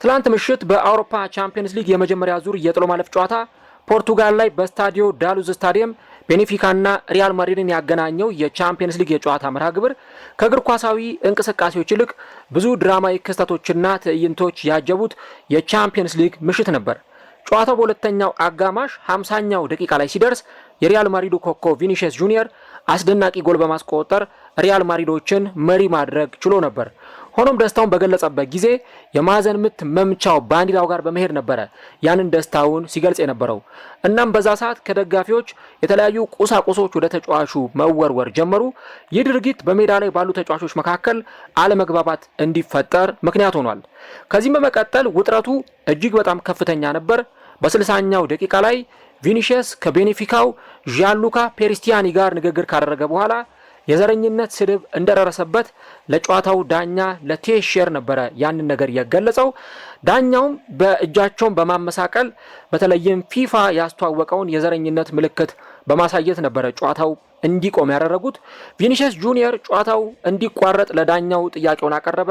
ትላንት ምሽት በአውሮፓ ቻምፒየንስ ሊግ የመጀመሪያ ዙር የጥሎ ማለፍ ጨዋታ ፖርቱጋል ላይ በስታዲዮ ዳሉዝ ስታዲየም ቤኔፊካና ሪያል ማድሪድን ያገናኘው የቻምፒየንስ ሊግ የጨዋታ መርሃ ግብር ከእግር ኳሳዊ እንቅስቃሴዎች ይልቅ ብዙ ድራማዊ ክስተቶችና ትዕይንቶች ያጀቡት የቻምፒየንስ ሊግ ምሽት ነበር። ጨዋታው በሁለተኛው አጋማሽ 50ኛው ደቂቃ ላይ ሲደርስ የሪያል ማድሪዱ ኮከብ ቪኒሺየስ ጁኒየር አስደናቂ ጎል በማስቆጠር ሪያል ማድሪዶችን መሪ ማድረግ ችሎ ነበር። ሆኖም ደስታውን በገለጸበት ጊዜ የማዕዘን ምት መምቻው ባንዲራው ጋር በመሄድ ነበረ ያንን ደስታውን ሲገልጽ የነበረው። እናም በዛ ሰዓት ከደጋፊዎች የተለያዩ ቁሳቁሶች ወደ ተጫዋቹ መወርወር ጀመሩ። ይህ ድርጊት በሜዳ ላይ ባሉ ተጫዋቾች መካከል አለመግባባት እንዲፈጠር ምክንያት ሆኗል። ከዚህም በመቀጠል ውጥረቱ እጅግ በጣም ከፍተኛ ነበር። በ60ኛው ደቂቃ ላይ ቪኒሺየስ ከቤኔፊካው ዣንሉካ ፔሪስቲያኒ ጋር ንግግር ካደረገ በኋላ የዘረኝነት ስድብ እንደደረሰበት ለጨዋታው ዳኛ ለቴሼር ነበረ ያንን ነገር የገለጸው። ዳኛውም በእጃቸውን በማመሳቀል በተለይም ፊፋ ያስተዋወቀውን የዘረኝነት ምልክት በማሳየት ነበረ ጨዋታው እንዲቆም ያደረጉት። ቪኒሺየስ ጁኒየር ጨዋታው እንዲቋረጥ ለዳኛው ጥያቄውን አቀረበ።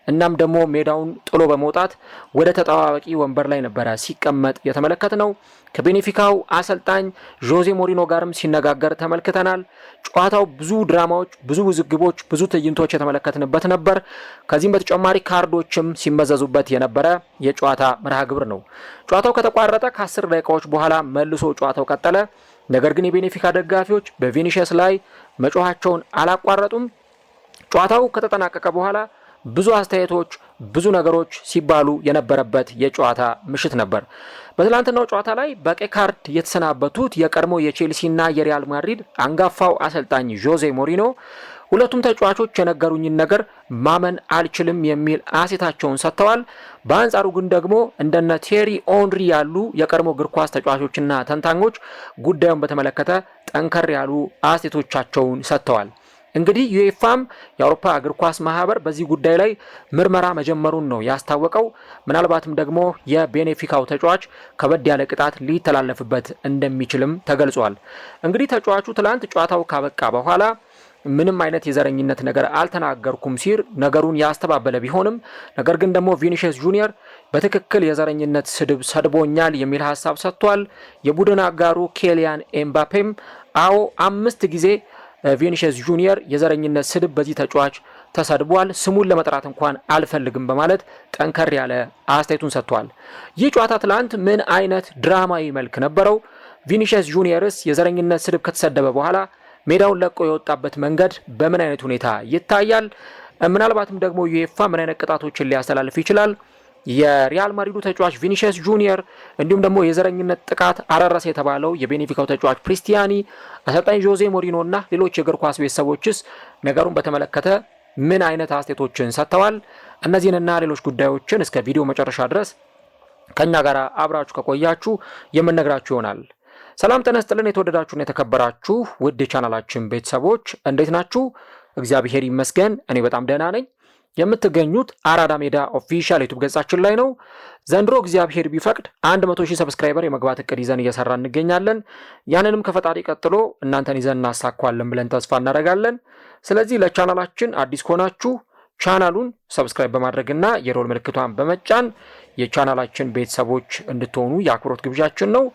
እናም ደግሞ ሜዳውን ጥሎ በመውጣት ወደ ተጠባባቂ ወንበር ላይ ነበረ ሲቀመጥ የተመለከትነው። ከቤኔፊካው አሰልጣኝ ጆዜ ሞሪኖ ጋርም ሲነጋገር ተመልክተናል። ጨዋታው ብዙ ድራማዎች፣ ብዙ ውዝግቦች፣ ብዙ ትዕይንቶች የተመለከትንበት ነበር። ከዚህም በተጨማሪ ካርዶችም ሲመዘዙበት የነበረ የጨዋታ መርሃ ግብር ነው። ጨዋታው ከተቋረጠ ከ10 ደቂቃዎች በኋላ መልሶ ጨዋታው ቀጠለ። ነገር ግን የቤኔፊካ ደጋፊዎች በቪኒሺየስ ላይ መጮሃቸውን አላቋረጡም። ጨዋታው ከተጠናቀቀ በኋላ ብዙ አስተያየቶች፣ ብዙ ነገሮች ሲባሉ የነበረበት የጨዋታ ምሽት ነበር። በትላንትናው ጨዋታ ላይ በቀይ ካርድ የተሰናበቱት የቀድሞ የቼልሲና የሪያል ማድሪድ አንጋፋው አሰልጣኝ ጆዜ ሞሪኖ ሁለቱም ተጫዋቾች የነገሩኝን ነገር ማመን አልችልም የሚል አስተያየታቸውን ሰጥተዋል። በአንጻሩ ግን ደግሞ እንደነ ቴሪ ኦንሪ ያሉ የቀድሞ እግር ኳስ ተጫዋቾችና ተንታኞች ጉዳዩን በተመለከተ ጠንከር ያሉ አስተያየቶቻቸውን ሰጥተዋል። እንግዲህ ዩኤፋም የአውሮፓ እግር ኳስ ማህበር በዚህ ጉዳይ ላይ ምርመራ መጀመሩን ነው ያስታወቀው። ምናልባትም ደግሞ የቤኔፊካው ተጫዋች ከበድ ያለ ቅጣት ሊተላለፍበት እንደሚችልም ተገልጿል። እንግዲህ ተጫዋቹ ትላንት ጨዋታው ካበቃ በኋላ ምንም አይነት የዘረኝነት ነገር አልተናገርኩም ሲል ነገሩን ያስተባበለ ቢሆንም ነገር ግን ደግሞ ቪኒሺየስ ጁኒየር በትክክል የዘረኝነት ስድብ ሰድቦኛል የሚል ሀሳብ ሰጥቷል። የቡድን አጋሩ ኬሊያን ኤምባፔም አዎ 5 ጊዜ ቪኒሺየስ ጁኒየር የዘረኝነት ስድብ በዚህ ተጫዋች ተሰድቧል፣ ስሙን ለመጥራት እንኳን አልፈልግም በማለት ጠንከር ያለ አስተያየቱን ሰጥቷል። ይህ ጨዋታ ትላንት ምን አይነት ድራማዊ መልክ ነበረው? ቪኒሺየስ ጁኒየርስ የዘረኝነት ስድብ ከተሰደበ በኋላ ሜዳውን ለቆ የወጣበት መንገድ በምን አይነት ሁኔታ ይታያል? ምናልባትም ደግሞ ዩኤፋ ምን አይነት ቅጣቶችን ሊያስተላልፍ ይችላል? የሪያል ማድሪዱ ተጫዋች ቪኒሺየስ ጁኒየር እንዲሁም ደግሞ የዘረኝነት ጥቃት አረረሰ የተባለው የቤኔፊካው ተጫዋች ፕሪስቲያኒ፣ አሰልጣኝ ጆዜ ሞሪኖ እና ሌሎች የእግር ኳስ ቤተሰቦችስ ነገሩን በተመለከተ ምን አይነት አስተያየቶችን ሰጥተዋል? እነዚህንና ሌሎች ጉዳዮችን እስከ ቪዲዮ መጨረሻ ድረስ ከኛ ጋር አብራችሁ ከቆያችሁ የምንነግራችሁ ይሆናል። ሰላም ጤና ይስጥልን። የተወደዳችሁና የተከበራችሁ ውድ የቻናላችን ቤተሰቦች እንዴት ናችሁ? እግዚአብሔር ይመስገን እኔ በጣም ደህና ነኝ። የምትገኙት አራዳ ሜዳ ኦፊሻል ዩቲዩብ ገጻችን ላይ ነው። ዘንድሮ እግዚአብሔር ቢፈቅድ 100,000 ሰብስክራይበር የመግባት እቅድ ይዘን እየሰራ እንገኛለን። ያንንም ከፈጣሪ ቀጥሎ እናንተን ይዘን እናሳካዋለን ብለን ተስፋ እናደርጋለን። ስለዚህ ለቻናላችን አዲስ ከሆናችሁ ቻናሉን ሰብስክራይብ በማድረግና የሮል ምልክቷን በመጫን የቻናላችን ቤተሰቦች እንድትሆኑ የአክብሮት ግብዣችን ነው።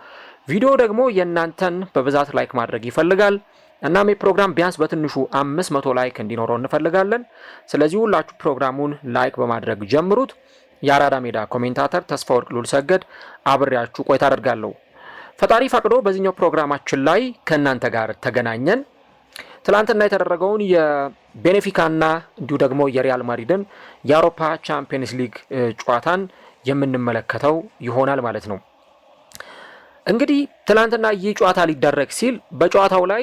ቪዲዮ ደግሞ የእናንተን በብዛት ላይክ ማድረግ ይፈልጋል። እናም የፕሮግራም ቢያንስ በትንሹ 500 ላይክ እንዲኖረው እንፈልጋለን። ስለዚህ ሁላችሁ ፕሮግራሙን ላይክ በማድረግ ጀምሩት። የአራዳ ሜዳ ኮሜንታተር ተስፋ ወርቅ ሉል ሰገድ አብሬያችሁ ቆይታ አደርጋለሁ። ፈጣሪ ፈቅዶ በዚህኛው ፕሮግራማችን ላይ ከእናንተ ጋር ተገናኘን። ትላንትና የተደረገውን የቤኔፊካና እንዲሁ ደግሞ የሪያል ማድሪድን የአውሮፓ ቻምፒየንስ ሊግ ጨዋታን የምንመለከተው ይሆናል ማለት ነው። እንግዲህ ትላንትና ይህ ጨዋታ ሊደረግ ሲል በጨዋታው ላይ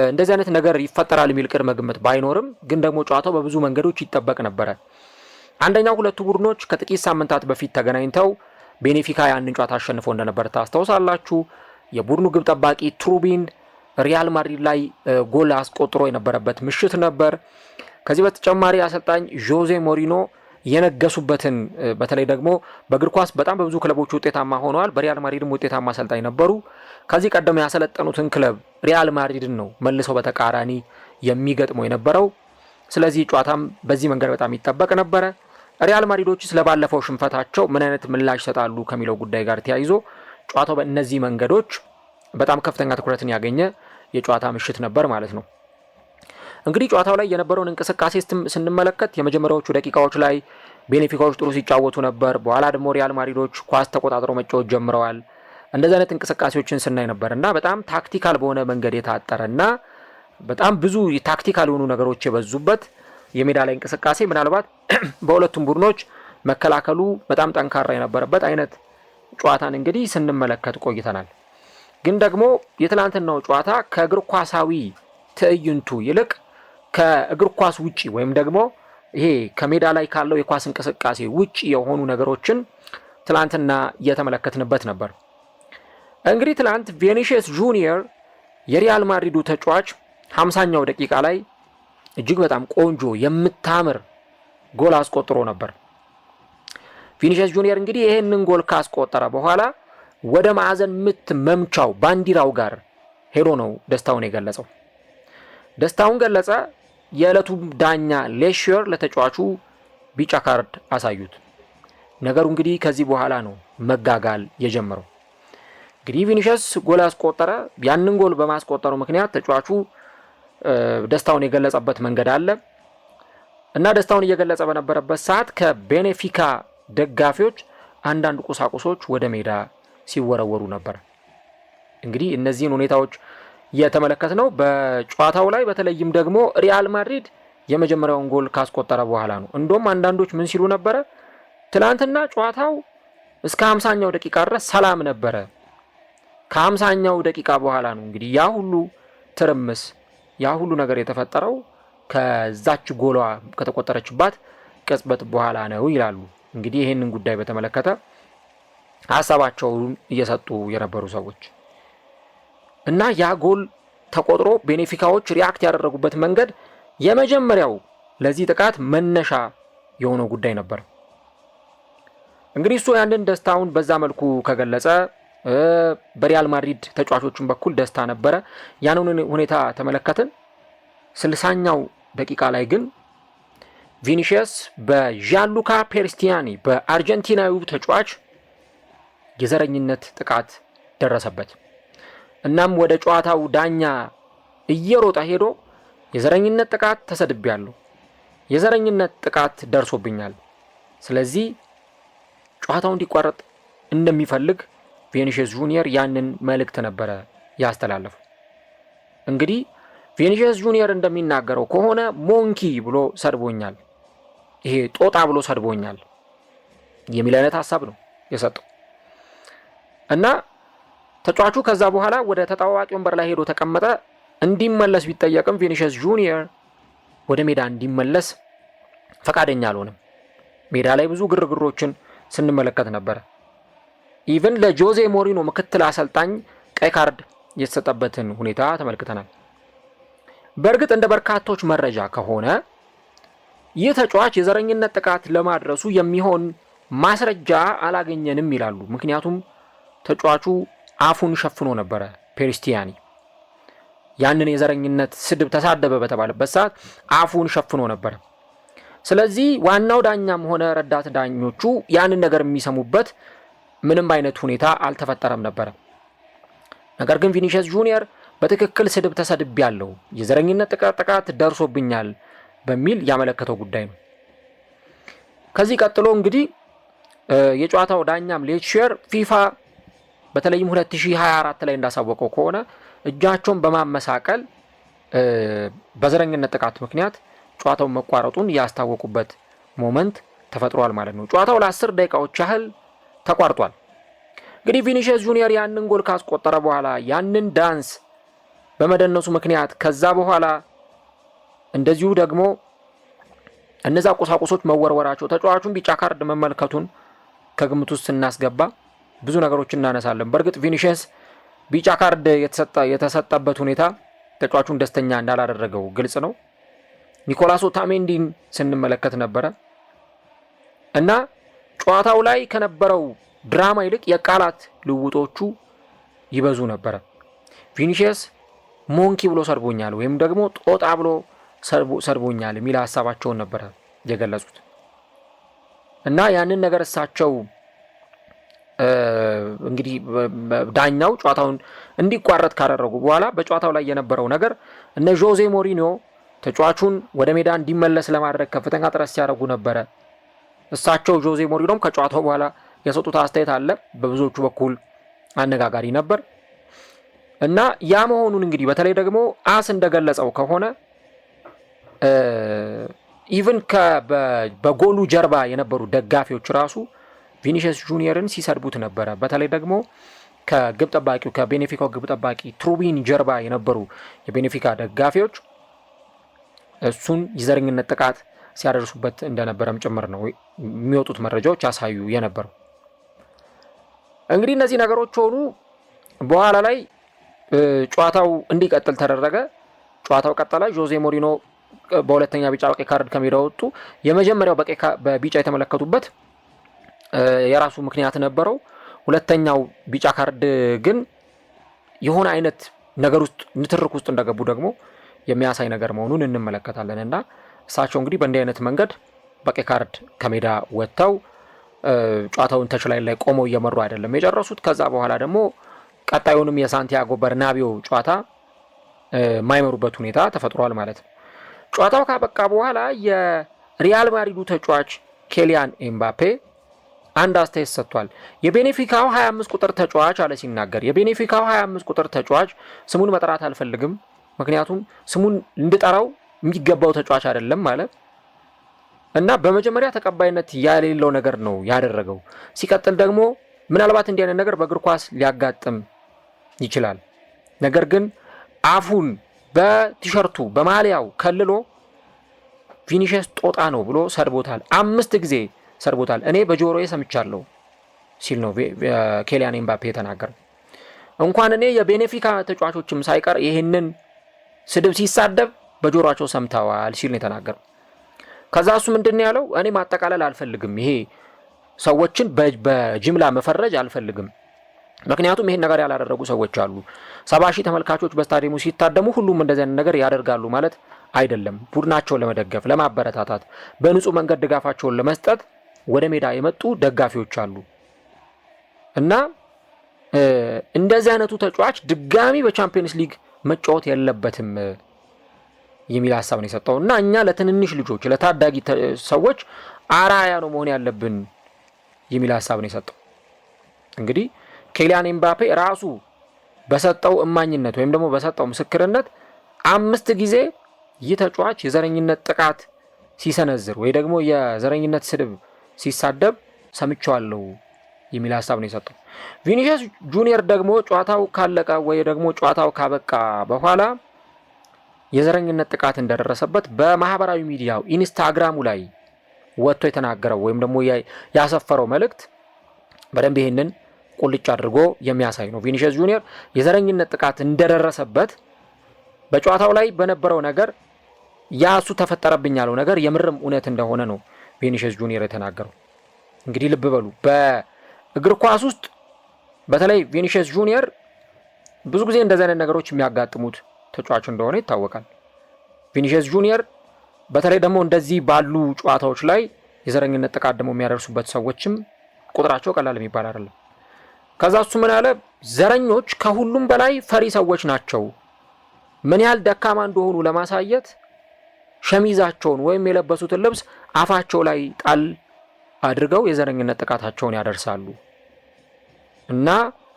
እንደዚህ አይነት ነገር ይፈጠራል የሚል ቅድመ ግምት ባይኖርም ግን ደግሞ ጨዋታው በብዙ መንገዶች ይጠበቅ ነበረ። አንደኛው ሁለቱ ቡድኖች ከጥቂት ሳምንታት በፊት ተገናኝተው ቤኔፊካ ያንን ጨዋታ አሸንፎ እንደነበር ታስታውሳላችሁ። የቡድኑ ግብ ጠባቂ ትሩቢን ሪያል ማድሪድ ላይ ጎል አስቆጥሮ የነበረበት ምሽት ነበር። ከዚህ በተጨማሪ አሰልጣኝ ጆዜ ሞሪኖ የነገሱበትን በተለይ ደግሞ በእግር ኳስ በጣም በብዙ ክለቦች ውጤታማ ሆነዋል። በሪያል ማድሪድም ውጤታማ አሰልጣኝ ነበሩ። ከዚህ ቀደም ያሰለጠኑትን ክለብ ሪያል ማድሪድን ነው መልሰው በተቃራኒ የሚገጥመው የነበረው። ስለዚህ ጨዋታም በዚህ መንገድ በጣም ይጠበቅ ነበረ። ሪያል ማድሪዶች ስለባለፈው ሽንፈታቸው ምን አይነት ምላሽ ይሰጣሉ ከሚለው ጉዳይ ጋር ተያይዞ ጨዋታው በእነዚህ መንገዶች በጣም ከፍተኛ ትኩረትን ያገኘ የጨዋታ ምሽት ነበር ማለት ነው። እንግዲህ ጨዋታው ላይ የነበረውን እንቅስቃሴ ስንመለከት የመጀመሪያዎቹ ደቂቃዎች ላይ ቤኔፊካዎች ጥሩ ሲጫወቱ ነበር። በኋላ ደግሞ ሪያል ማድሪዶች ኳስ ተቆጣጥሮ መጫወት ጀምረዋል። እንደዚህ አይነት እንቅስቃሴዎችን ስናይ ነበር እና በጣም ታክቲካል በሆነ መንገድ የታጠረና በጣም ብዙ ታክቲካል የሆኑ ነገሮች የበዙበት የሜዳ ላይ እንቅስቃሴ ምናልባት በሁለቱም ቡድኖች መከላከሉ በጣም ጠንካራ የነበረበት አይነት ጨዋታን እንግዲህ ስንመለከት ቆይተናል። ግን ደግሞ የትላንትናው ጨዋታ ከእግር ኳሳዊ ትዕይንቱ ይልቅ ከእግር ኳስ ውጪ ወይም ደግሞ ይሄ ከሜዳ ላይ ካለው የኳስ እንቅስቃሴ ውጪ የሆኑ ነገሮችን ትላንትና እየተመለከትንበት ነበር። እንግዲህ ትላንት ቪኒሺየስ ጁኒየር የሪያል ማድሪዱ ተጫዋች 50ኛው ደቂቃ ላይ እጅግ በጣም ቆንጆ የምታምር ጎል አስቆጥሮ ነበር። ቪኒሺየስ ጁኒየር እንግዲህ ይሄንን ጎል ካስቆጠረ በኋላ ወደ ማዕዘን ምት መምቻው ባንዲራው ጋር ሄዶ ነው ደስታውን የገለጸው። ደስታውን ገለጸ። የዕለቱ ዳኛ ሌሽየር ለተጫዋቹ ቢጫ ካርድ አሳዩት። ነገሩ እንግዲህ ከዚህ በኋላ ነው መጋጋል የጀመረው። እንግዲህ ቪኒሺየስ ጎል ያስቆጠረ፣ ያንን ጎል በማስቆጠሩ ምክንያት ተጫዋቹ ደስታውን የገለጸበት መንገድ አለ እና ደስታውን እየገለጸ በነበረበት ሰዓት ከቤኔፊካ ደጋፊዎች አንዳንድ ቁሳቁሶች ወደ ሜዳ ሲወረወሩ ነበር። እንግዲህ እነዚህን ሁኔታዎች የተመለከትነው በጨዋታው ላይ በተለይም ደግሞ ሪያል ማድሪድ የመጀመሪያውን ጎል ካስቆጠረ በኋላ ነው። እንደውም አንዳንዶች ምን ሲሉ ነበረ? ትናንትና ጨዋታው እስከ 50ኛው ደቂቃ ድረስ ሰላም ነበረ። ከ50ኛው ደቂቃ በኋላ ነው እንግዲህ ያ ሁሉ ትርምስ ያ ሁሉ ነገር የተፈጠረው ከዛች ጎሏ ከተቆጠረችባት ቅጽበት በኋላ ነው ይላሉ። እንግዲህ ይህንን ጉዳይ በተመለከተ ሀሳባቸውን እየሰጡ የነበሩ ሰዎች እና ያ ጎል ተቆጥሮ ቤኔፊካዎች ሪያክት ያደረጉበት መንገድ የመጀመሪያው ለዚህ ጥቃት መነሻ የሆነው ጉዳይ ነበር። እንግዲህ እሱ ያንን ደስታውን በዛ መልኩ ከገለጸ በሪያል ማድሪድ ተጫዋቾችን በኩል ደስታ ነበረ። ያንን ሁኔታ ተመለከትን። 60ኛው ደቂቃ ላይ ግን ቪኒሺየስ በዣንሉካ ፔርስቲያኒ በአርጀንቲናዊው ተጫዋች የዘረኝነት ጥቃት ደረሰበት። እናም ወደ ጨዋታው ዳኛ እየሮጠ ሄዶ የዘረኝነት ጥቃት ተሰድቤያለሁ፣ የዘረኝነት ጥቃት ደርሶብኛል፣ ስለዚህ ጨዋታው እንዲቋረጥ እንደሚፈልግ ቪኒሺየስ ጁኒየር ያንን መልእክት ነበረ ያስተላለፈው። እንግዲህ ቪኒሺየስ ጁኒየር እንደሚናገረው ከሆነ ሞንኪ ብሎ ሰድቦኛል፣ ይሄ ጦጣ ብሎ ሰድቦኛል የሚል አይነት ሀሳብ ነው የሰጠው እና ተጫዋቹ ከዛ በኋላ ወደ ተጣዋቂ ወንበር ላይ ሄዶ ተቀመጠ። እንዲመለስ ቢጠየቅም ቪኒሺየስ ጁኒየር ወደ ሜዳ እንዲመለስ ፈቃደኛ አልሆነም። ሜዳ ላይ ብዙ ግርግሮችን ስንመለከት ነበር። ኢቭን ለጆዜ ሞሪኖ ምክትል አሰልጣኝ ቀይ ካርድ የተሰጠበትን ሁኔታ ተመልክተናል። በእርግጥ እንደ በርካቶች መረጃ ከሆነ ይህ ተጫዋች የዘረኝነት ጥቃት ለማድረሱ የሚሆን ማስረጃ አላገኘንም ይላሉ። ምክንያቱም ተጫዋቹ አፉን ሸፍኖ ነበረ። ፔርስቲያኒ ያንን የዘረኝነት ስድብ ተሳደበ በተባለበት ሰዓት አፉን ሸፍኖ ነበረ። ስለዚህ ዋናው ዳኛም ሆነ ረዳት ዳኞቹ ያንን ነገር የሚሰሙበት ምንም አይነት ሁኔታ አልተፈጠረም ነበረ። ነገር ግን ቪኒሺየስ ጁኒየር በትክክል ስድብ ተሰድቤያለሁ፣ የዘረኝነት ጥቃት ደርሶብኛል በሚል ያመለከተው ጉዳይ ነው። ከዚህ ቀጥሎ እንግዲህ የጨዋታው ዳኛም ሌሽየር ፊፋ በተለይም 2024 ላይ እንዳሳወቀው ከሆነ እጃቸውን በማመሳቀል በዘረኝነት ጥቃት ምክንያት ጨዋታው መቋረጡን ያስታወቁበት ሞመንት ተፈጥሯል ማለት ነው። ጨዋታው ለ10 ደቂቃዎች ያህል ተቋርጧል። እንግዲህ ቪኒሺየስ ጁኒየር ያንን ጎል ካስቆጠረ በኋላ ያንን ዳንስ በመደነሱ ምክንያት ከዛ በኋላ እንደዚሁ ደግሞ እነዛ ቁሳቁሶች መወርወራቸው ተጫዋቹን ቢጫ ካርድ መመልከቱን ከግምት ውስጥ ስናስገባ ብዙ ነገሮችን እናነሳለን። በእርግጥ ቪኒሺየስ ቢጫ ካርድ የተሰጠበት ሁኔታ ተጫዋቹን ደስተኛ እንዳላደረገው ግልጽ ነው። ኒኮላስ ኦታሜንዲን ስንመለከት ነበረ እና ጨዋታው ላይ ከነበረው ድራማ ይልቅ የቃላት ልውጦቹ ይበዙ ነበረ። ቪኒሺየስ ሞንኪ ብሎ ሰርቦኛል ወይም ደግሞ ጦጣ ብሎ ሰርቦኛል የሚል ሀሳባቸውን ነበረ የገለጹት። እና ያንን ነገር እሳቸው እንግዲህ ዳኛው ጨዋታውን እንዲቋረጥ ካደረጉ በኋላ በጨዋታው ላይ የነበረው ነገር እነ ጆዜ ሞሪኒዮ ተጫዋቹን ወደ ሜዳ እንዲመለስ ለማድረግ ከፍተኛ ጥረት ሲያደርጉ ነበረ። እሳቸው ጆዜ ሞሪኒዮም ከጨዋታው በኋላ የሰጡት አስተያየት አለ በብዙዎቹ በኩል አነጋጋሪ ነበር እና ያ መሆኑን እንግዲህ በተለይ ደግሞ አስ እንደገለጸው ከሆነ ኢቭን በጎሉ ጀርባ የነበሩ ደጋፊዎች ራሱ ቪኒሲየስ ጁኒየርን ሲሰድቡት ነበረ። በተለይ ደግሞ ከግብ ጠባቂው ከቤኔፊካው ግብ ጠባቂ ትሩቢን ጀርባ የነበሩ የቤኔፊካ ደጋፊዎች እሱን የዘረኝነት ጥቃት ሲያደርሱበት እንደነበረም ጭምር ነው የሚወጡት መረጃዎች ያሳዩ የነበረው። እንግዲህ እነዚህ ነገሮች ሆኑ። በኋላ ላይ ጨዋታው እንዲቀጥል ተደረገ። ጨዋታው ቀጠለ። ጆዜ ሞሪኖ በሁለተኛ ቢጫ በቀይ ካርድ ከሜዳ ወጡ። የመጀመሪያው በቢጫ የተመለከቱበት የራሱ ምክንያት ነበረው። ሁለተኛው ቢጫ ካርድ ግን የሆነ አይነት ነገር ውስጥ ንትርክ ውስጥ እንደገቡ ደግሞ የሚያሳይ ነገር መሆኑን እንመለከታለን እና እሳቸው እንግዲህ በእንዲህ አይነት መንገድ በቀይ ካርድ ከሜዳ ወጥተው ጨዋታውን ተችላይ ላይ ቆመው እየመሩ አይደለም የጨረሱት። ከዛ በኋላ ደግሞ ቀጣዩንም የሳንቲያጎ በርናቢዮ ጨዋታ የማይመሩበት ሁኔታ ተፈጥሯል ማለት ነው። ጨዋታው ካበቃ በኋላ የሪያል ማድሪዱ ተጫዋች ኬሊያን ኤምባፔ አንድ አስተያየት ሰጥቷል። የቤኔፊካው 25 ቁጥር ተጫዋች አለ ሲናገር፣ የቤኔፊካው 25 ቁጥር ተጫዋች ስሙን መጥራት አልፈልግም፣ ምክንያቱም ስሙን እንድጠራው የሚገባው ተጫዋች አይደለም ማለት እና በመጀመሪያ ተቀባይነት ያሌለው ነገር ነው ያደረገው። ሲቀጥል ደግሞ ምናልባት እንዲህ አይነት ነገር በእግር ኳስ ሊያጋጥም ይችላል። ነገር ግን አፉን በቲሸርቱ በማሊያው ከልሎ ቪኒሲየስ ጦጣ ነው ብሎ ሰድቦታል። 5 ጊዜ ሰድቦታል። እኔ በጆሮዬ ሰምቻለሁ ሲል ነው ኬሊያን ኤምባፔ የተናገረው። እንኳን እኔ የቤኔፊካ ተጫዋቾችም ሳይቀር ይህንን ስድብ ሲሳደብ በጆሮአቸው ሰምተዋል ሲል ነው የተናገረው። ከዛ እሱ ምንድን ያለው እኔ ማጠቃለል አልፈልግም፣ ይሄ ሰዎችን በጅምላ መፈረጅ አልፈልግም፣ ምክንያቱም ይሄን ነገር ያላደረጉ ሰዎች አሉ። 70,000 ተመልካቾች በስታዲየሙ ሲታደሙ ሁሉም እንደዚህ አይነት ነገር ያደርጋሉ ማለት አይደለም። ቡድናቸውን ለመደገፍ ለማበረታታት፣ በንጹህ መንገድ ድጋፋቸውን ለመስጠት ወደ ሜዳ የመጡ ደጋፊዎች አሉ እና እንደዚህ አይነቱ ተጫዋች ድጋሚ በቻምፒየንስ ሊግ መጫወት የለበትም የሚል ሀሳብ ነው የሰጠው እና እኛ ለትንንሽ ልጆች ለታዳጊ ሰዎች አራያ ነው መሆን ያለብን የሚል ሀሳብ ነው የሰጠው። እንግዲህ ኬሊያን ኤምባፔ ራሱ በሰጠው እማኝነት ወይም ደግሞ በሰጠው ምስክርነት 5 ጊዜ ይህ ተጫዋች የዘረኝነት ጥቃት ሲሰነዝር ወይ ደግሞ የዘረኝነት ስድብ ሲሳደብ ሰምቻለሁ የሚል ሀሳብ ነው የሰጠው። ቪኒሲየስ ጁኒየር ደግሞ ጨዋታው ካለቀ ወይ ደግሞ ጨዋታው ካበቃ በኋላ የዘረኝነት ጥቃት እንደደረሰበት በማህበራዊ ሚዲያው ኢንስታግራሙ ላይ ወጥቶ የተናገረው ወይም ደግሞ ያሰፈረው መልእክት በደንብ ይሄንን ቁልጭ አድርጎ የሚያሳይ ነው። ቪኒሲየስ ጁኒየር የዘረኝነት ጥቃት እንደደረሰበት በጨዋታው ላይ በነበረው ነገር ያሱ ተፈጠረብኝ ያለው ነገር የምርም እውነት እንደሆነ ነው ቪኒሲየስ ጁኒየር የተናገረው። እንግዲህ ልብ በሉ በእግር ኳስ ውስጥ በተለይ ቪኒሲየስ ጁኒየር ብዙ ጊዜ እንደዚህ አይነት ነገሮች የሚያጋጥሙት ተጫዋች እንደሆነ ይታወቃል። ቪኒሲየስ ጁኒየር በተለይ ደግሞ እንደዚህ ባሉ ጨዋታዎች ላይ የዘረኝነት ጥቃት ደግሞ የሚያደርሱበት ሰዎችም ቁጥራቸው ቀላል የሚባል አይደለም። ከዛ እሱ ምን አለ፣ ዘረኞች ከሁሉም በላይ ፈሪ ሰዎች ናቸው። ምን ያህል ደካማ እንደሆኑ ለማሳየት ሸሚዛቸውን ወይም የለበሱትን ልብስ አፋቸው ላይ ጣል አድርገው የዘረኝነት ጥቃታቸውን ያደርሳሉ እና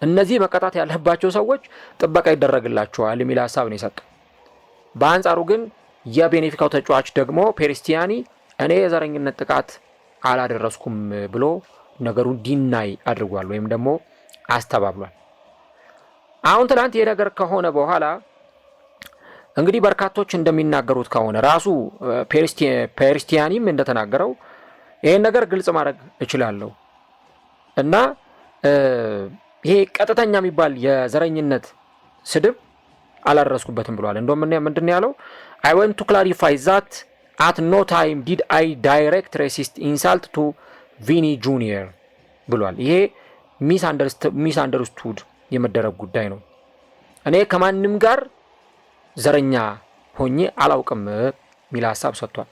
እነዚህ መቀጣት ያለባቸው ሰዎች ጥበቃ ይደረግላቸዋል የሚል ሀሳብ ነው የሰጠው። በአንጻሩ ግን የቤኔፊካው ተጫዋች ደግሞ ፔሪስቲያኒ እኔ የዘረኝነት ጥቃት አላደረስኩም ብሎ ነገሩን ዲናይ አድርጓል ወይም ደግሞ አስተባብሏል። አሁን ትላንት ይሄ ነገር ከሆነ በኋላ እንግዲህ በርካቶች እንደሚናገሩት ከሆነ ራሱ ፔሪስቲያኒም እንደተናገረው ይሄን ነገር ግልጽ ማድረግ እችላለሁ እና ይሄ ቀጥተኛ የሚባል የዘረኝነት ስድብ አላደረስኩበትም ብሏል። እንደውም ምንድን ያለው I want to clarify that at no time did I direct racist insult to Vini Junior ብሏል። ይሄ ሚስ አንደርስቱድ የመደረግ ጉዳይ ነው። እኔ ከማንም ጋር ዘረኛ ሆኜ አላውቅም የሚል ሀሳብ ሰጥቷል።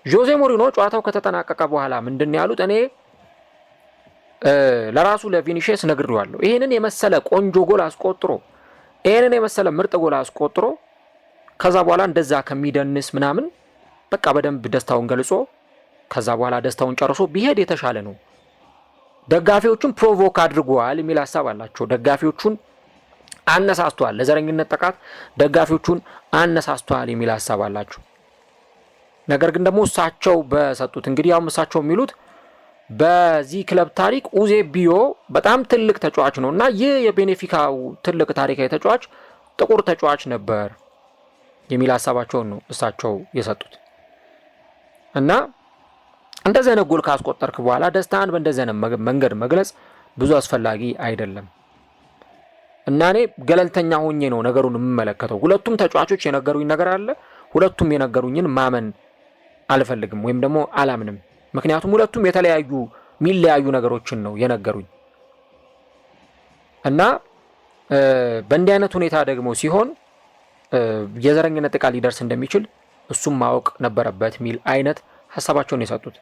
ጆዜ ሞሪኖ ጨዋታው ከተጠናቀቀ በኋላ ምንድነው ያሉት? እኔ ለራሱ ለቪኒሺየስ ነግሬዋለሁ። ይሄንን የመሰለ ቆንጆ ጎል አስቆጥሮ ይሄንን የመሰለ ምርጥ ጎል አስቆጥሮ ከዛ በኋላ እንደዛ ከሚደንስ ምናምን በቃ በደንብ ደስታውን ገልጾ ከዛ በኋላ ደስታውን ጨርሶ ቢሄድ የተሻለ ነው። ደጋፊዎቹን ፕሮቮክ አድርጓል የሚል ሐሳብ አላቸው። ደጋፊዎቹን አነሳስቷል፣ ለዘረኝነት ጥቃት ደጋፊዎቹን አነሳስቷል የሚል ሐሳብ አላቸው። ነገር ግን ደግሞ እሳቸው በሰጡት እንግዲህ ያው እሳቸው የሚሉት በዚህ ክለብ ታሪክ ኡዜቢዮ በጣም ትልቅ ተጫዋች ነው እና ይህ የቤኔፊካው ትልቅ ታሪካዊ ተጫዋች ጥቁር ተጫዋች ነበር የሚል ሐሳባቸውን ነው እሳቸው የሰጡት። እና እንደዚህ አይነት ጎል ካስቆጠርክ በኋላ ደስታን በእንደዚህ አይነት መንገድ መግለጽ ብዙ አስፈላጊ አይደለም። እና እኔ ገለልተኛ ሆኜ ነው ነገሩን የምመለከተው። ሁለቱም ተጫዋቾች የነገሩኝ ነገር አለ። ሁለቱም የነገሩኝን ማመን አልፈልግም ወይም ደግሞ አላምንም። ምክንያቱም ሁለቱም የተለያዩ የሚለያዩ ነገሮችን ነው የነገሩኝ። እና በእንዲህ አይነት ሁኔታ ደግሞ ሲሆን የዘረኝነት ጥቃት ሊደርስ እንደሚችል እሱም ማወቅ ነበረበት የሚል አይነት ሐሳባቸውን የሰጡት።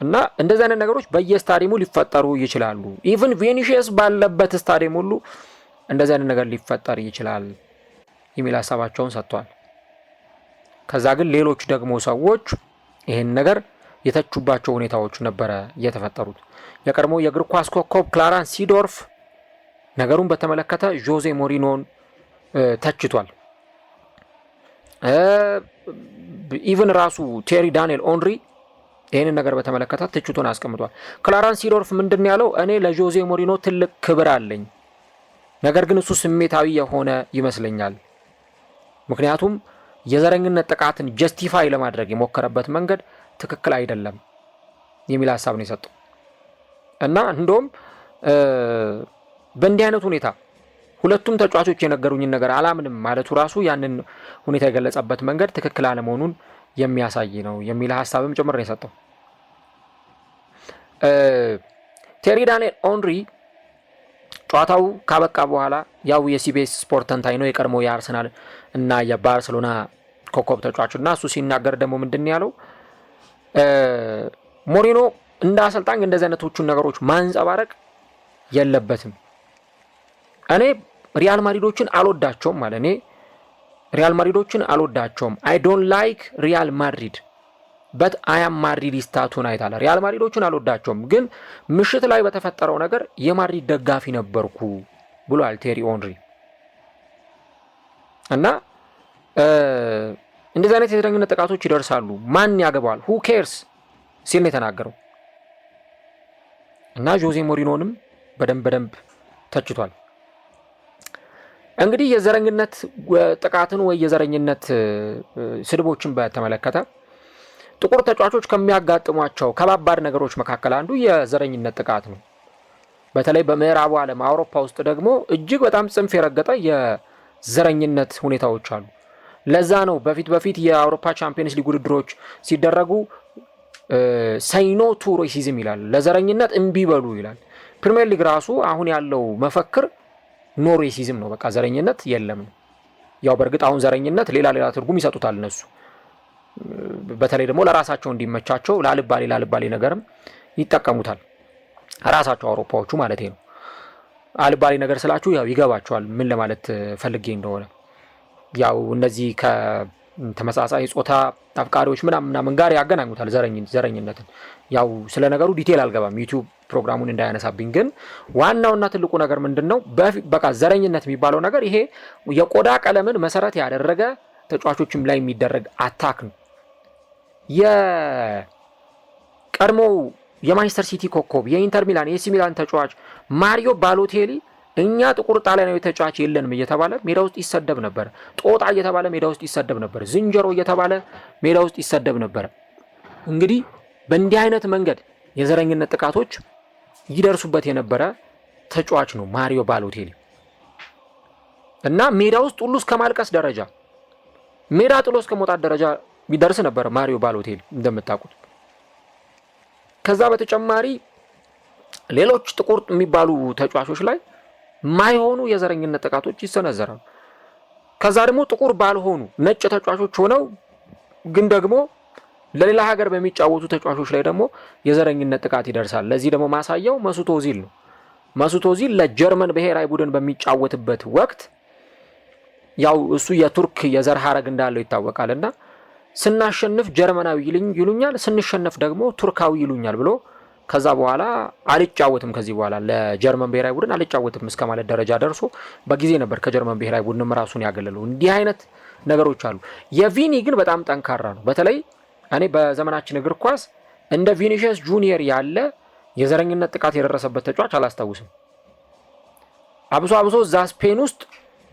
እና እንደዚህ አይነት ነገሮች በየስታዲየሙ ሊፈጠሩ ይችላሉ። ኢቭን ቪኒሺየስ ባለበት ስታዲየም ሁሉ እንደዚህ አይነት ነገር ሊፈጠር ይችላል የሚል ሐሳባቸውን ሰጥቷል። ከዛ ግን ሌሎች ደግሞ ሰዎች ይህን ነገር የተቹባቸው ሁኔታዎች ነበረ የተፈጠሩት። የቀድሞ የእግር ኳስ ኮከብ ክላረንስ ሲዶርፍ ነገሩን በተመለከተ ጆዜ ሞሪኖን ተችቷል። ኢቭን ራሱ ቴሪ ዳንኤል ኦንሪ ይህንን ነገር በተመለከተ ትችቱን አስቀምጧል። ክላረንስ ሲዶርፍ ምንድን ያለው? እኔ ለጆዜ ሞሪኖ ትልቅ ክብር አለኝ፣ ነገር ግን እሱ ስሜታዊ የሆነ ይመስለኛል። ምክንያቱም የዘረኝነት ጥቃትን ጀስቲፋይ ለማድረግ የሞከረበት መንገድ ትክክል አይደለም የሚል ሐሳብ ነው የሰጠው። እና እንደውም በእንዲህ አይነት ሁኔታ ሁለቱም ተጫዋቾች የነገሩኝን ነገር አላምንም ማለቱ ራሱ ያንን ሁኔታ የገለጸበት መንገድ ትክክል አለመሆኑን የሚያሳይ ነው የሚል ሐሳብም ጭምር ነው የሰጠው። ቴሪ ዳንኤል ኦንሪ ጨዋታው ካበቃ በኋላ ያው የሲቢኤስ ስፖርት ተንታኝ ነው፣ የቀድሞ የአርሰናል እና የባርሴሎና ኮከብ ተጫዋች እና እሱ ሲናገር ደግሞ ምንድን ያለው? ሞሪኖ እንደ አሰልጣኝ እንደዚህ አይነቶቹን ነገሮች ማንጸባረቅ የለበትም። እኔ ሪያል ማድሪዶችን አልወዳቸውም ማለት እኔ ሪያል ማድሪዶችን አልወዳቸውም። አይ ዶንት ላይክ ሪያል ማድሪድ በት አይ አም ማድሪዲስታ ቱናይት አለ። ሪያል ማድሪዶችን አልወዳቸውም፣ ግን ምሽት ላይ በተፈጠረው ነገር የማድሪድ ደጋፊ ነበርኩ ብሏል ቴሪ ኦንሪ። እና እንደዚህ አይነት የዘረኝነት ጥቃቶች ይደርሳሉ፣ ማን ያገባዋል ሁ ኬርስ ሲል ነው የተናገረው። እና ጆዜ ሞሪኖንም በደንብ ተችቷል። እንግዲህ የዘረኝነት ጥቃትን ወይ የዘረኝነት ስድቦችን በተመለከተ ጥቁር ተጫዋቾች ከሚያጋጥሟቸው ከባባድ ነገሮች መካከል አንዱ የዘረኝነት ጥቃት ነው። በተለይ በምዕራቡ ዓለም አውሮፓ ውስጥ ደግሞ እጅግ በጣም ጽንፍ የረገጠ የዘረኝነት ሁኔታዎች አሉ። ለዛ ነው በፊት የአውሮፓ ቻምፒየንስ ሊግ ውድድሮች ሲደረጉ ሳይኖ ቱ ሬሲዝም ይላል፣ ለዘረኝነት እምቢ በሉ ይላል። ፕሪሚየር ሊግ ራሱ አሁን ያለው መፈክር ኖ ሬሲዝም ነው፣ በቃ ዘረኝነት የለም ነው። ያው በእርግጥ አሁን ዘረኝነት ሌላ ትርጉም ይሰጡታል እነሱ፣ በተለይ ደግሞ ለራሳቸው እንዲመቻቸው ላልባሌ ነገርም ይጠቀሙታል ራሳቸው አውሮፓዎቹ ማለት ነው። አልባሌ ነገር ስላችሁ ያው ይገባቸዋል ምን ለማለት ፈልጌ እንደሆነ። ያው እነዚህ ከተመሳሳይ ጾታ አፍቃሪዎች ምናምን ጋር ያገናኙታል ዘረኝነትን። ያው ስለ ነገሩ ዲቴል አልገባም ዩቲዩብ ፕሮግራሙን እንዳያነሳብኝ። ግን ዋናውና ትልቁ ነገር ምንድነው? በቃ ዘረኝነት የሚባለው ነገር ይሄ የቆዳ ቀለምን መሰረት ያደረገ ተጫዋቾችም ላይ የሚደረግ አታክ ነው። የቀድሞው የማንቸስተር ሲቲ ኮከብ የኢንተር ሚላን የኤሲ ሚላን ተጫዋች ማሪዮ ባሎቴሊ እኛ ጥቁር ጣሊያናዊ ተጫዋች የለንም እየተባለ ሜዳ ውስጥ ይሰደብ ነበር። ጦጣ እየተባለ ሜዳ ውስጥ ይሰደብ ነበር። ዝንጀሮ እየተባለ ሜዳ ውስጥ ይሰደብ ነበር። እንግዲህ በእንዲህ አይነት መንገድ የዘረኝነት ጥቃቶች ይደርሱበት የነበረ ተጫዋች ነው ማሪዮ ባሎቴሊ እና ሜዳ ውስጥ ሁሉ እስከ ማልቀስ ደረጃ ሜዳ ጥሎ እስከ መውጣት ደረጃ ቢደርስ ነበር ማሪዮ ባሎቴሊ እንደምታውቁት። ከዛ በተጨማሪ ሌሎች ጥቁር የሚባሉ ተጫዋቾች ላይ ማይሆኑ የዘረኝነት ጥቃቶች ይሰነዘራሉ። ከዛ ደግሞ ጥቁር ባልሆኑ ነጭ ተጫዋቾች ሆነው ግን ደግሞ ለሌላ ሀገር በሚጫወቱ ተጫዋቾች ላይ ደግሞ የዘረኝነት ጥቃት ይደርሳል። ለዚህ ደግሞ ማሳያው መስዑድ ኦዚል ነው። መስዑድ ኦዚል ለጀርመን ብሔራዊ ቡድን በሚጫወትበት ወቅት ያው እሱ የቱርክ የዘር ሐረግ እንዳለው ይታወቃልና ስናሸንፍ ጀርመናዊ ይሉኛል፣ ስንሸነፍ ደግሞ ቱርካዊ ይሉኛል ብሎ ከዛ በኋላ አልጫወትም ከዚህ በኋላ ለጀርመን ብሔራዊ ቡድን አልጫወትም እስከ ማለት ደረጃ ደርሶ በጊዜ ነበር ከጀርመን ብሔራዊ ቡድንም ራሱን ያገለለው። እንዲህ አይነት ነገሮች አሉ። የቪኒ ግን በጣም ጠንካራ ነው። በተለይ እኔ በዘመናችን እግር ኳስ እንደ ቪኒሺየስ ጁኒየር ያለ የዘረኝነት ጥቃት የደረሰበት ተጫዋች አላስታውስም። አብሶ እዛ ስፔን ውስጥ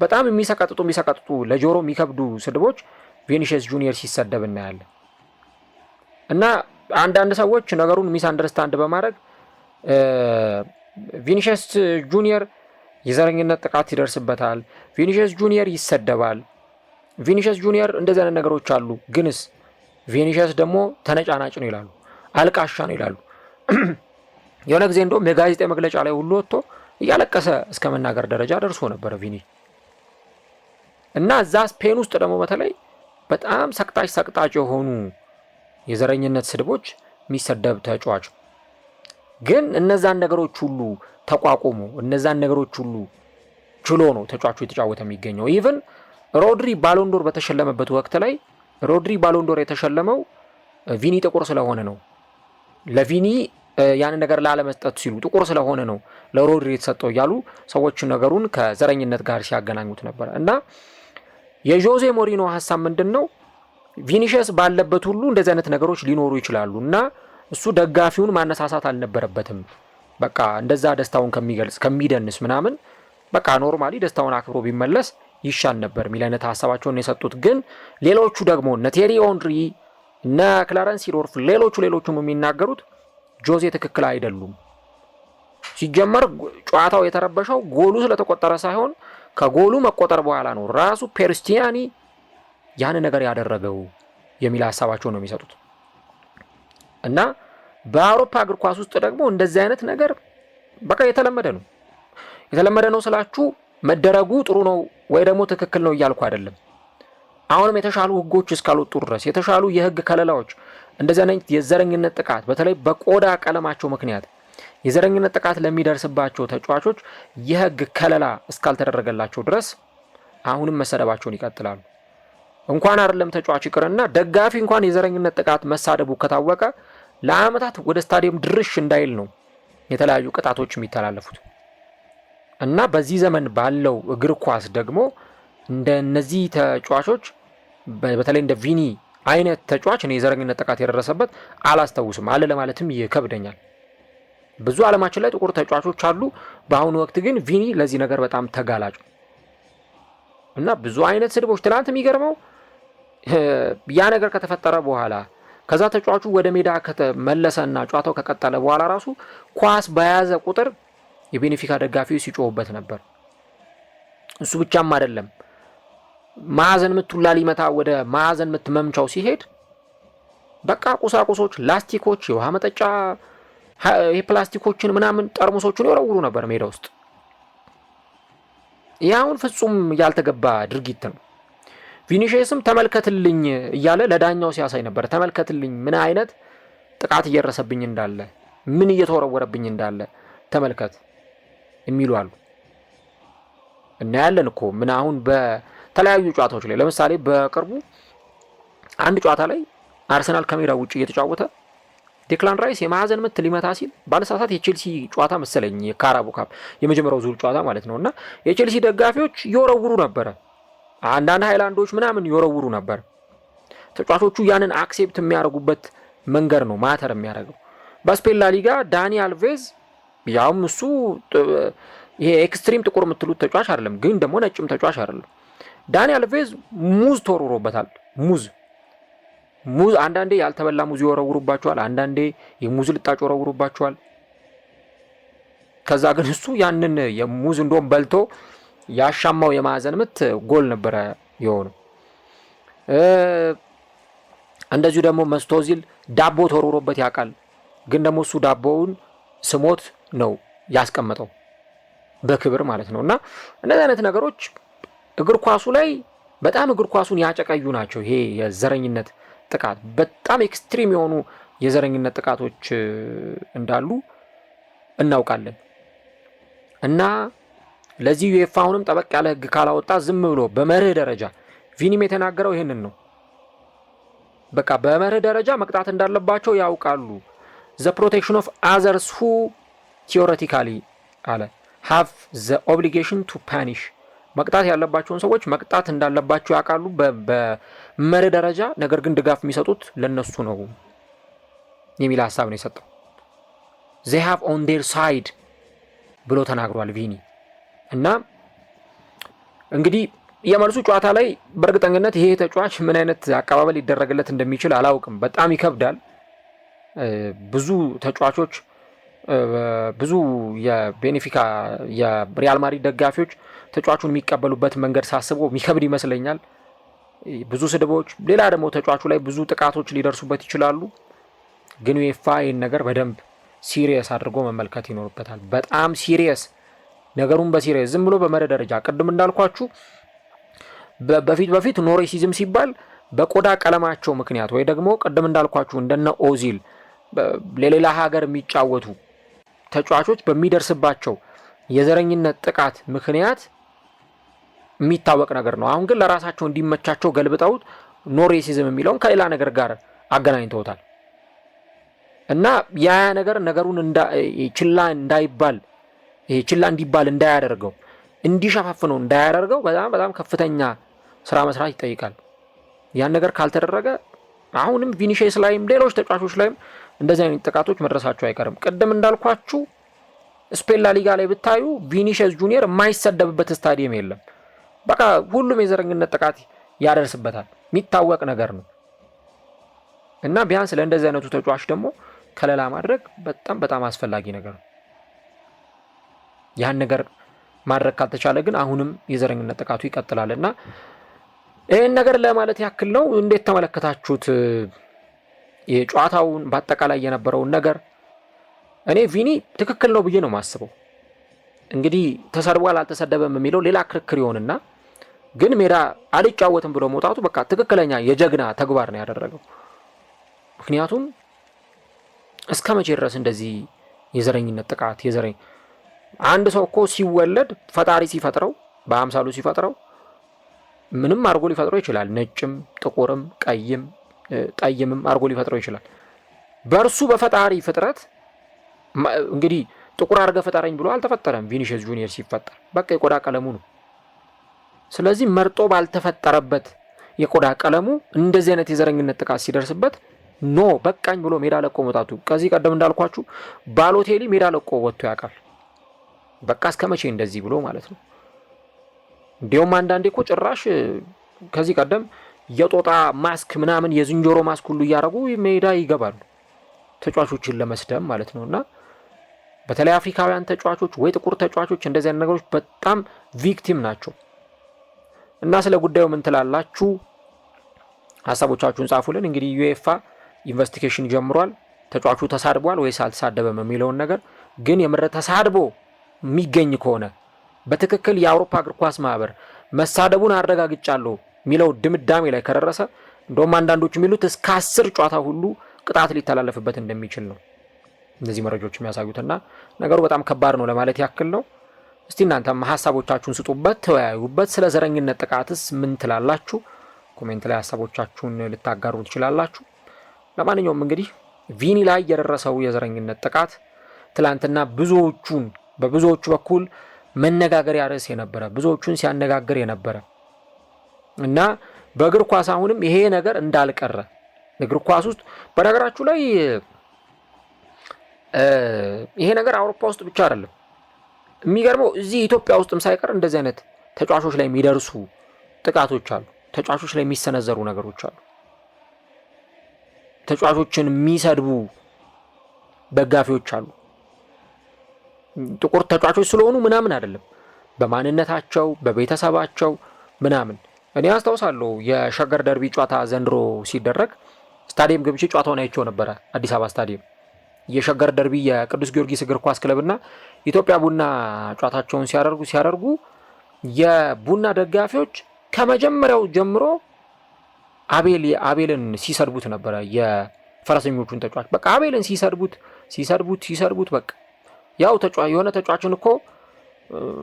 በጣም የሚሰቀጥጡ ለጆሮ የሚከብዱ ስድቦች ቪኒሺየስ ጁኒየር ሲሰደብ እናያለን። እና አንዳንድ ሰዎች ነገሩን ሚስ አንደርስታንድ በማድረግ ቪኒሺየስ ጁኒየር የዘረኝነት ጥቃት ይደርስበታል፣ ቪኒሺየስ ጁኒየር ይሰደባል፣ ቪኒሺየስ ጁኒየር እንደዚህ አይነት ነገሮች አሉ፣ ግንስ ቪኒሺየስ ደግሞ ተነጫናጭ ነው ይላሉ፣ አልቃሻ ነው ይላሉ። የሆነ ጊዜ እንደውም የጋዜጣ መግለጫ ላይ ሁሉ ወጥቶ እያለቀሰ እስከ መናገር ደረጃ ደርሶ ነበር ቪኒ። እና እዛ ስፔን ውስጥ ደግሞ በተለይ በጣም ሰቅጣጭ የሆኑ የዘረኝነት ስድቦች የሚሰደብ ተጫዋች ግን እነዛን ነገሮች ሁሉ ተቋቁሞ እነዛን ነገሮች ሁሉ ችሎ ነው ተጫዋቹ የተጫወተ የሚገኘው። ኢቭን ሮድሪ ባሎንዶር በተሸለመበት ወቅት ላይ ሮድሪ ባሎንዶር የተሸለመው ቪኒ ጥቁር ስለሆነ ነው። ለቪኒ ያን ነገር ላለመስጠት ሲሉ ጥቁር ስለሆነ ነው ለሮድሪ የተሰጠው እያሉ ሰዎች ነገሩን ከዘረኝነት ጋር ሲያገናኙት ነበር። እና የጆዜ ሞሪኖ ሀሳብ ምንድን ነው? ቪኒሺየስ ባለበት ሁሉ እንደዚህ አይነት ነገሮች ሊኖሩ ይችላሉ እና እሱ ደጋፊውን ማነሳሳት አልነበረበትም። በቃ እንደዛ ደስታውን ከሚገልጽ ከሚደንስ ምናምን በቃ ኖርማሊ ደስታውን አክብሮ ቢመለስ ይሻል ነበር የሚል አይነት ሀሳባቸውን የሰጡት። ግን ሌሎቹ ደግሞ እነ ቴሪ ኦንሪ እነ ክላረንስ ሲዶርፍ ሌሎቹም የሚናገሩት ጆዜ ትክክል አይደሉም። ሲጀመር ጨዋታው የተረበሸው ጎሉ ስለተቆጠረ ሳይሆን ከጎሉ መቆጠር በኋላ ነው ራሱ ፔርስቲያኒ ያን ነገር ያደረገው የሚል ሀሳባቸው ነው የሚሰጡት። እና በአውሮፓ እግር ኳስ ውስጥ ደግሞ እንደዚህ አይነት ነገር በቃ የተለመደ ነው ስላችሁ መደረጉ ጥሩ ነው ወይ ደግሞ ትክክል ነው እያልኩ አይደለም። አሁንም የተሻሉ ህጎች እስካልወጡ ድረስ የተሻሉ የህግ ከለላዎች እንደዚህ አይነት የዘረኝነት ጥቃት በተለይ በቆዳ ቀለማቸው ምክንያት የዘረኝነት ጥቃት ለሚደርስባቸው ተጫዋቾች የህግ ከለላ እስካልተደረገላቸው ድረስ አሁንም መሰደባቸውን ይቀጥላሉ። እንኳን አይደለም ተጫዋች ይቅርና ደጋፊ እንኳን የዘረኝነት ጥቃት መሳደቡ ከታወቀ ለአመታት ወደ ስታዲየም ድርሽ እንዳይል ነው የተለያዩ ቅጣቶች የሚተላለፉት። እና በዚህ ዘመን ባለው እግር ኳስ ደግሞ እንደነዚህ ተጫዋቾች በተለይ እንደ ቪኒ አይነት ተጫዋች እኔ የዘረኝነት ጥቃት የደረሰበት አላስታውስም። አለ ለማለትም ይከብደኛል። ብዙ ዓለማችን ላይ ጥቁር ተጫዋቾች አሉ። በአሁኑ ወቅት ግን ቪኒ ለዚህ ነገር በጣም ተጋላጭ እና ብዙ አይነት ስድቦች ትናንት የሚገርመው ያ ነገር ከተፈጠረ በኋላ ከዛ ተጫዋቹ ወደ ሜዳ ከተመለሰና ጨዋታው ከቀጠለ በኋላ ራሱ ኳስ በያዘ ቁጥር የቤኔፊካ ደጋፊዎች ሲጮሁበት ነበር። እሱ ብቻም አይደለም፣ ማዕዘን ምቱላ ሊመታ ወደ ማዕዘን ምት መምቻው ሲሄድ በቃ ቁሳቁሶች፣ ላስቲኮች፣ የውሃ መጠጫ ፕላስቲኮችን ምናምን ጠርሙሶችን ይወረውሩ ነበር ሜዳ ውስጥ። ያውን ፍጹም ያልተገባ ድርጊት ነው። ቪኒሺየስም ተመልከትልኝ እያለ ለዳኛው ሲያሳይ ነበር። ተመልከትልኝ ምን አይነት ጥቃት እየደረሰብኝ እንዳለ፣ ምን እየተወረወረብኝ እንዳለ ተመልከት የሚሉ አሉ። እናያለን እኮ ምን አሁን በተለያዩ ጨዋታዎች ላይ ለምሳሌ በቅርቡ አንድ ጨዋታ ላይ አርሰናል ከሜዳ ውጭ እየተጫወተ ዴክላን ራይስ የማዕዘን ምት ሊመታ ሲል ባለሳሳት የቼልሲ ጨዋታ መሰለኝ የካራቦ ካፕ የመጀመሪያው ዙር ጨዋታ ማለት ነውና የቼልሲ ደጋፊዎች ይወረውሩ ነበር። አንዳንድ ሃይላንዶች ምናምን ይወረውሩ ነበር። ተጫዋቾቹ ያንን አክሴፕት የሚያደርጉበት መንገድ ነው ማተር የሚያደርገው። በስፔን ላሊጋ ዳኒ አልቬዝ ያውም እሱ ይሄ ኤክስትሪም ጥቁር የምትሉት ተጫዋች አይደለም፣ ግን ደግሞ ነጭም ተጫዋች አይደለም። ዳኒ አልቬዝ ሙዝ ተወርውሮበታል። ሙዝ አንዳንዴ ያልተበላ ሙዝ ይወረውሩባቸዋል፣ አንዳንዴ የሙዝ ልጣጭ ይወረውሩባቸዋል። ከዛ ግን እሱ ያንን የሙዝ እንደውም በልቶ ያሻማው የማዕዘን ምት ጎል ነበረ የሆነው። እንደዚሁ ደግሞ መስዑድ ኦዚል ዳቦ ተወርውሮበት ያውቃል፣ ግን ደግሞ እሱ ዳቦውን ስሞት ነው ያስቀመጠው በክብር ማለት ነው። እና እነዚህ አይነት ነገሮች እግር ኳሱ ላይ በጣም እግር ኳሱን ያጨቀዩ ናቸው። ይሄ የዘረኝነት ጥቃት በጣም ኤክስትሪም የሆኑ የዘረኝነት ጥቃቶች እንዳሉ እናውቃለን። እና ለዚህ ዩኤፋ አሁንም ጠበቅ ያለ ህግ ካላወጣ ዝም ብሎ በመርህ ደረጃ ቪኒም የተናገረው ይሄንን ነው። በቃ በመርህ ደረጃ መቅጣት እንዳለባቸው ያውቃሉ። the protection of others who theoretically አለ have the obligation to punish መቅጣት ያለባቸውን ሰዎች መቅጣት እንዳለባቸው ያውቃሉ በመርህ ደረጃ፣ ነገር ግን ድጋፍ የሚሰጡት ለነሱ ነው የሚል ሐሳብ ነው የሰጠው። they have on their side ብሎ ተናግሯል ቪኒ። እና እንግዲህ የመልሱ ጨዋታ ላይ በእርግጠኝነት ይሄ ተጫዋች ምን አይነት አቀባበል ሊደረግለት እንደሚችል አላውቅም። በጣም ይከብዳል። ብዙ ተጫዋቾች ብዙ የቤኔፊካ የሪያል ማድሪድ ደጋፊዎች ተጫዋቹን የሚቀበሉበት መንገድ ሳስበው የሚከብድ ይመስለኛል። ብዙ ስድቦች፣ ሌላ ደግሞ ተጫዋቹ ላይ ብዙ ጥቃቶች ሊደርሱበት ይችላሉ። ግን ዩኤፋ ይህን ነገር በደንብ ሲሪየስ አድርጎ መመልከት ይኖርበታል። በጣም ሲሪየስ ነገሩን በሲሪየስ ዝም ብሎ በመርህ ደረጃ ቅድም እንዳልኳችሁ በፊት ኖ ሬሲዝም ሲባል በቆዳ ቀለማቸው ምክንያት ወይ ደግሞ ቅድም እንዳልኳችሁ እንደነ ኦዚል ለሌላ ሀገር የሚጫወቱ ተጫዋቾች በሚደርስባቸው የዘረኝነት ጥቃት ምክንያት የሚታወቅ ነገር ነው። አሁን ግን ለራሳቸው እንዲመቻቸው ገልብጠውት ኖ ሬሲዝም የሚለውን ከሌላ ነገር ጋር አገናኝተውታል። እና ያ ነገር ነገሩን ችላ እንዳይባል ችላ እንዲባል እንዳያደርገው እንዲሸፋፍነው እንዳያደርገው በጣም ከፍተኛ ስራ መስራት ይጠይቃል። ያን ነገር ካልተደረገ አሁንም ቪኒሺየስ ላይም ሌሎች ተጫዋቾች ላይም እንደዚህ አይነት ጥቃቶች መድረሳቸው አይቀርም። ቅድም እንዳልኳችሁ ስፔን ላ ሊጋ ላይ ብታዩ ቪኒሺየስ ጁኒየር የማይሰደብበት ስታዲየም የለም። በቃ ሁሉም የዘረኝነት ጥቃት ያደርስበታል፣ የሚታወቅ ነገር ነው። እና ቢያንስ ለእንደዚህ አይነቱ ተጫዋች ደግሞ ከለላ ማድረግ በጣም አስፈላጊ ነገር ነው። ያን ነገር ማድረግ ካልተቻለ ግን አሁንም የዘረኝነት ጥቃቱ ይቀጥላል። እና ይህን ነገር ለማለት ያክል ነው። እንዴት ተመለከታችሁት የጨዋታውን በአጠቃላይ የነበረውን ነገር? እኔ ቪኒ ትክክል ነው ብዬ ነው የማስበው። እንግዲህ ተሰድቧል አልተሰደበም የሚለው ሌላ ክርክር ይሆንና ግን ሜዳ አልጫወትም ብሎ መውጣቱ በቃ ትክክለኛ የጀግና ተግባር ነው ያደረገው። ምክንያቱም እስከ መቼ ድረስ እንደዚህ የዘረኝነት ጥቃት አንድ ሰው እኮ ሲወለድ ፈጣሪ ሲፈጥረው በአምሳሉ ሲፈጥረው ምንም አድርጎ ሊፈጥረው ይችላል። ነጭም ጥቁርም ቀይም ጠይምም አድርጎ ሊፈጥረው ይችላል። በእርሱ በፈጣሪ ፍጥረት እንግዲህ ጥቁር አድርገህ ፈጠረኝ ብሎ አልተፈጠረም። ቪኒሺየስ ጁኒየር ሲፈጠር በቃ የቆዳ ቀለሙ ነው። ስለዚህ መርጦ ባልተፈጠረበት የቆዳ ቀለሙ እንደዚህ አይነት የዘረኝነት ጥቃት ሲደርስበት ኖ በቃኝ ብሎ ሜዳ ለቆ መውጣቱ፣ ከዚህ ቀደም እንዳልኳችሁ ባሎቴሊ ሜዳ ለቆ ወጥቶ ያውቃል። በቃ እስከ መቼ እንደዚህ ብሎ ማለት ነው። እንዲሁም አንዳንዴ እኮ ጭራሽ ከዚህ ቀደም የጦጣ ማስክ ምናምን የዝንጀሮ ማስክ ሁሉ እያደረጉ ሜዳ ይገባሉ ተጫዋቾችን ለመስደብ ማለት ነው። እና በተለይ አፍሪካውያን ተጫዋቾች ወይ ጥቁር ተጫዋቾች እንደዚህ አይነት ነገሮች በጣም ቪክቲም ናቸው። እና ስለ ጉዳዩ ምን ትላላችሁ? ሀሳቦቻችሁን ጻፉልን። እንግዲህ ዩኤፋ ኢንቨስቲጌሽን ጀምሯል። ተጫዋቹ ተሳድቧል ወይስ አልተሳደበም የሚለውን ነገር ግን የምር ተሳድቦ የሚገኝ ከሆነ በትክክል የአውሮፓ እግር ኳስ ማህበር መሳደቡን አረጋግጫለሁ የሚለው ድምዳሜ ላይ ከደረሰ እንደውም አንዳንዶች የሚሉት እስከ 10 ጨዋታ ሁሉ ቅጣት ሊተላለፍበት እንደሚችል ነው እነዚህ መረጃዎች የሚያሳዩትና ነገሩ በጣም ከባድ ነው ለማለት ያክል ነው። እስቲ እናንተም ሀሳቦቻችሁን ስጡበት፣ ተወያዩበት። ስለ ዘረኝነት ጥቃትስ ምን ትላላችሁ? ኮሜንት ላይ ሀሳቦቻችሁን ልታጋሩ ትችላላችሁ። ለማንኛውም እንግዲህ ቪኒ ላይ የደረሰው የዘረኝነት ጥቃት ትላንትና በብዙዎቹ በኩል መነጋገሪያ ርዕስ የነበረ ብዙዎቹን ሲያነጋግር የነበረ እና በእግር ኳስ አሁንም ይሄ ነገር እንዳልቀረ እግር ኳስ ውስጥ በነገራችሁ ላይ ይሄ ነገር አውሮፓ ውስጥ ብቻ አይደለም። የሚገርመው እዚህ ኢትዮጵያ ውስጥም ሳይቀር እንደዚህ አይነት ተጫዋቾች ላይ የሚደርሱ ጥቃቶች አሉ። ተጫዋቾች ላይ የሚሰነዘሩ ነገሮች አሉ። ተጫዋቾችን የሚሰድቡ ደጋፊዎች አሉ። ጥቁር ተጫዋቾች ስለሆኑ ምናምን አይደለም፣ በማንነታቸው በቤተሰባቸው ምናምን። እኔ አስታውሳለሁ የሸገር ደርቢ ጨዋታ ዘንድሮ ሲደረግ ስታዲየም ገብቼ ጨዋታውን አይቼው ነበረ። አዲስ አበባ ስታዲየም የሸገር ደርቢ የቅዱስ ጊዮርጊስ እግር ኳስ ክለብና ኢትዮጵያ ቡና ጨዋታቸውን ሲያደርጉ የቡና ደጋፊዎች ከመጀመሪያው ጀምሮ አቤልን ሲሰድቡት ነበረ የፈረሰኞቹን ተጫዋች። በቃ አቤልን ሲሰድቡት በቃ ያው የሆነ ተጫዋችን እኮ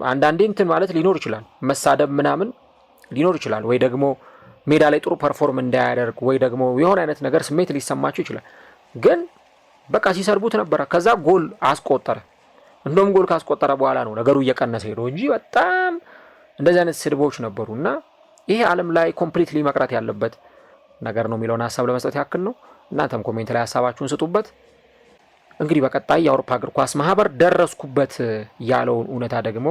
አንዳንዴ እንትን ማለት ሊኖር ይችላል፣ መሳደብ ምናምን ሊኖር ይችላል፣ ወይ ደግሞ ሜዳ ላይ ጥሩ ፐርፎርም እንዳያደርግ ወይ ደግሞ የሆነ አይነት ነገር ስሜት ሊሰማቸው ይችላል። ግን በቃ ሲሰድቡት ነበረ። ከዛ ጎል አስቆጠረ። እንደውም ጎል ካስቆጠረ በኋላ ነው ነገሩ እየቀነሰ ሄዶ እንጂ በጣም እንደዚህ አይነት ስድቦች ነበሩ። እና ይሄ ዓለም ላይ ኮምፕሊትሊ መቅረት ያለበት ነገር ነው የሚለውን ሀሳብ ለመስጠት ያክል ነው። እናንተም ኮሜንት ላይ ሀሳባችሁን ስጡበት። እንግዲህ በቀጣይ የአውሮፓ እግር ኳስ ማህበር ደረስኩበት ያለውን እውነታ ደግሞ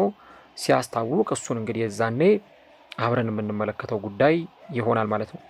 ሲያስታውቅ እሱን እንግዲህ የዛኔ አብረን የምንመለከተው ጉዳይ ይሆናል ማለት ነው።